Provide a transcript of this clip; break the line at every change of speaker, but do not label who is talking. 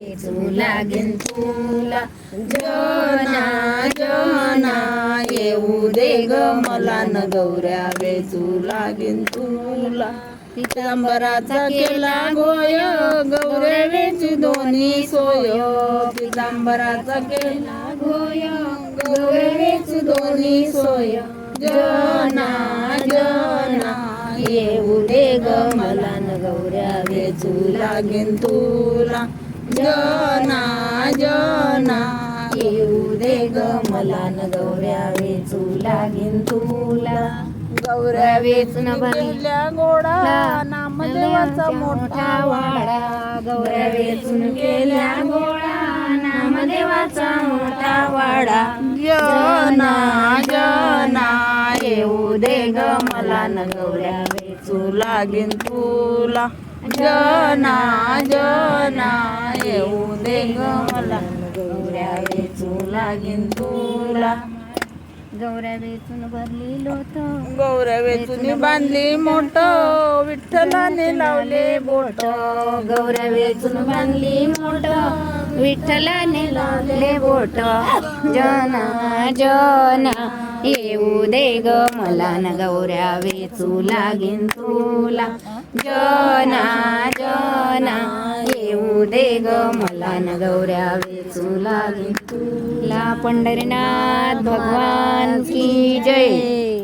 वेचू लागेन तुला जना जना येऊ दे ग मला न गौऱ्या वेचू लागेन तुला पितांबराचा केला गोय गौऱ्या वेचू दोन्ही सोय पितांबराचा केला गोय गौऱ्या वेचू दोन्ही सोय जना जना येऊ दे ग मला न गौऱ्या वेचू लागेन तुला जना जना येऊ दे ग मला न गौऱ्या वेचू लागेन तुला गौऱ्या वेचून भरल्या गोडा नामदेवाचा मोठा वाडा गौऱ्या वेचून केल्या गोळा नामदेवाचा मोठा वाडा जना जना येऊ दे ग मला न गौऱ्या वेचू लागेन तुला जना जना येऊ दे ग मला गौऱ्या वेचू लागेन तुला गौऱ्या वेचून भरली लोट गौऱ्या वेचून बांधली मोठ विठ्ठलाने लावले बोट गौऱ्या वेचून बांधली मोठ विठ्ठलाने लावले बोट जना जना येऊ दे ग मला न गौऱ्या वेचू लागेन तुला जना जना येऊ दे ग मला न गौऱ्या वेचू लागेन तुला पंढरीनाथ भगवान की जय।